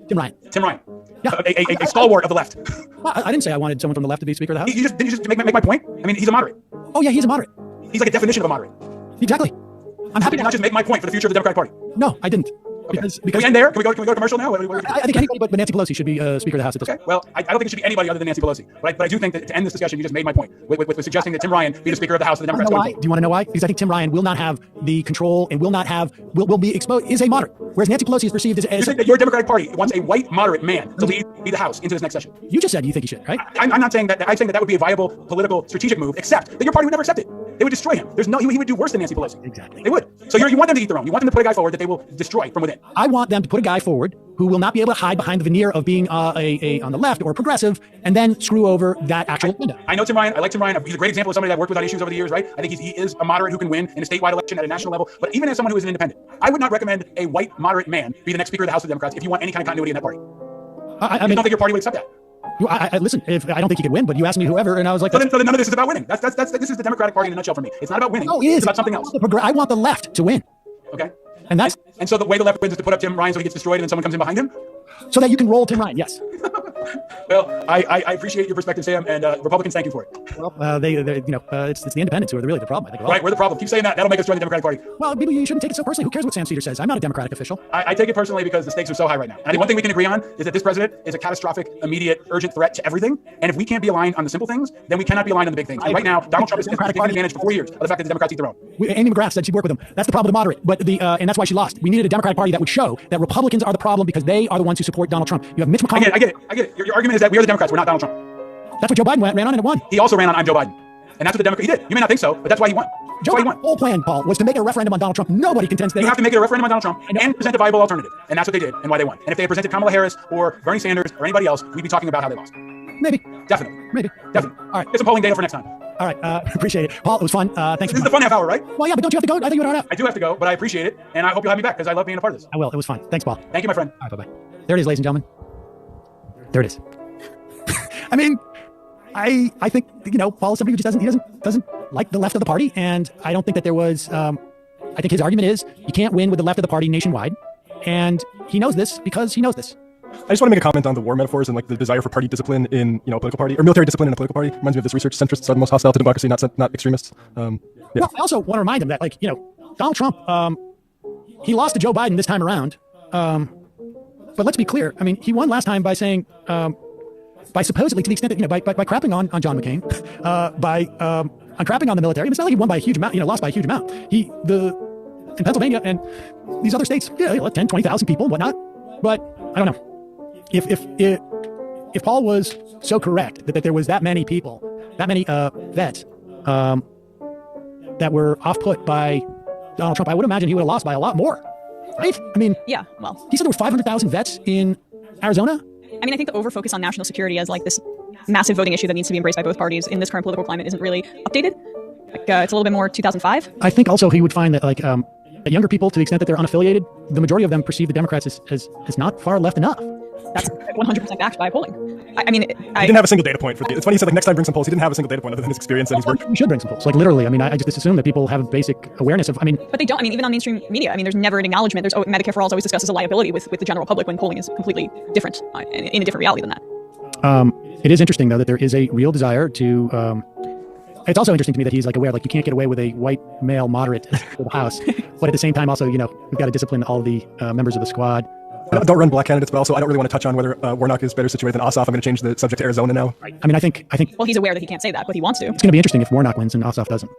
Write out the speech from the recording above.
Tim Ryan. Tim Ryan. Yeah. A stalwart of the left. Well, I didn't say I wanted someone from the left to be Speaker of the House. Didn't you just make my point? I mean, he's a moderate. Oh, yeah, he's a moderate. He's like a definition of a moderate. Exactly. I'm happy to not just make my point for the future of the Democratic Party. No, I didn't. Okay. Because can we end there? Can we go to commercial now? I think anybody but Nancy Pelosi should be Speaker of the House at this point. Well, I don't think it should be anybody other than Nancy Pelosi. But I do think that to end this discussion, you just made my point with suggesting that Tim Ryan be the Speaker of the House of the Democrats. Why? Do you want to know why? Because I think Tim Ryan will not have the control and will be exposed, is a moderate. Whereas Nancy Pelosi is perceived as you think that your Democratic Party wants a white moderate man to lead the House into this next session. You just said you think he should, right? I'm not saying that. I'm saying that would be a viable political strategic move, except that your party would never accept it. They would destroy him. He would do worse than Nancy Pelosi. Exactly. They would. So you want them to eat their own. You want them to put a guy forward that they will destroy from within. I want them to put a guy forward who will not be able to hide behind the veneer of being on the left or progressive and then screw over that actual agenda. I know Tim Ryan. I like Tim Ryan. He's a great example of somebody that I've worked with on issues over the years, right? I think he is a moderate who can win in a statewide election at a national level. But even as someone who is an independent, I would not recommend a white moderate man be the next Speaker of the House of the Democrats if you want any kind of continuity in that party. I don't think your party would accept that. Listen, I don't think he could win, but you asked me whoever, and I was like, so then none of this is about winning. This is the Democratic Party in a nutshell for me. It's not about winning. No, it is. It's about something else. I want the left to win. Okay. And so the way the left wins is to put up Tim Ryan so he gets destroyed and then someone comes in behind him? So that you can roll Tim Ryan, yes. Well, I appreciate your perspective, Sam, and Republicans thank you for it. Well, it's the independents who are really the problem, I think. Right, we're the problem. Keep saying that. That'll make us join the Democratic Party. Well, maybe you shouldn't take it so personally. Who cares what Sam Cedar says? I'm not a Democratic official. I take it personally because the stakes are so high right now. And I think one thing we can agree on is that this president is a catastrophic, immediate, urgent threat to everything. And if we can't be aligned on the simple things, then we cannot be aligned on the big things. And right now, Donald Trump has taken advantage for 4 years of the fact that the Democrats eat their own. Amy McGrath said she'd work with them. That's the problem with the moderate. But and that's why she lost. We needed a Democratic Party that would show that Republicans are the problem because they are the ones who support Donald Trump. You have Mitch McConnell. I get it. Your argument is that we are the Democrats. We're not Donald Trump. That's what Joe Biden ran on and it won. He also ran on I'm Joe Biden. And that's what the Democrat, he did. You may not think so, but that's why he won. Joe Biden's whole plan, Paul, was to make it a referendum on Donald Trump. Nobody contends that. You have to make it a referendum on Donald Trump and present a viable alternative. And that's what they did and why they won. And if they had presented Kamala Harris or Bernie Sanders or anybody else, we'd be talking about how they lost. Maybe. Definitely. All right. Get some polling data for next time. All right. Appreciate it. Paul, it was fun. Thanks. This is the fun half hour, right? Well, yeah, but don't you have to go? I think you don't have. I do have to go, but I appreciate it. And I hope you'll have me back because I love being a part of this. I will. It was fun. Thanks, Paul. Thank you, my friend. All right, bye-bye. There it is, ladies and gentlemen. There it is. I mean, I think, Paul is somebody who just doesn't like the left of the party. And I don't think that there was, I think his argument is you can't win with the left of the party nationwide. And he knows this because he knows this. I just want to make a comment on the war metaphors and like the desire for party discipline in, a political party or military discipline in a political party. Reminds me of this research: centrists are the most hostile to democracy, not extremists. Yeah. Well, I also want to remind him that, Donald Trump, he lost to Joe Biden this time around. But let's be clear. I mean, he won last time by saying, by supposedly, to the extent that, by crapping on John McCain, on crapping on the military. It's not like he won by a huge amount, lost by a huge amount. In Pennsylvania and these other states, 10, 20,000 people, whatnot. But I don't know. If Paul was so correct that there was that many people, that many vets that were off-put by Donald Trump, I would imagine he would have lost by a lot more, right? I mean, yeah, well, he said there were 500,000 vets in Arizona. I mean, I think the over-focus on national security as like this massive voting issue that needs to be embraced by both parties in this current political climate isn't really updated. It's a little bit more 2005. I think also he would find that younger people, to the extent that they're unaffiliated, the majority of them perceive the Democrats as not far left enough. That's 100% backed by polling. I mean, he didn't have a single data point for the. It's funny he said next time bring some polls. He didn't have a single data point other than his experience and his work. We should bring some polls. Literally. I mean, I just assume that people have a basic awareness of. But they don't. I mean, even on mainstream media. I mean, there's never an acknowledgement. Medicare for All is always discussed as a liability with the general public when polling is completely different in a different reality than that. It is interesting though that there is a real desire to. It's also interesting to me that he's aware you can't get away with a white male moderate for the House, but at the same time also we've got to discipline all the members of the squad. Don't run black candidates, but also I don't really want to touch on whether Warnock is better situated than Ossoff. I'm going to change the subject to Arizona now. Right. I mean, I think. Well, he's aware that he can't say that, but he wants to. It's going to be interesting if Warnock wins and Ossoff doesn't.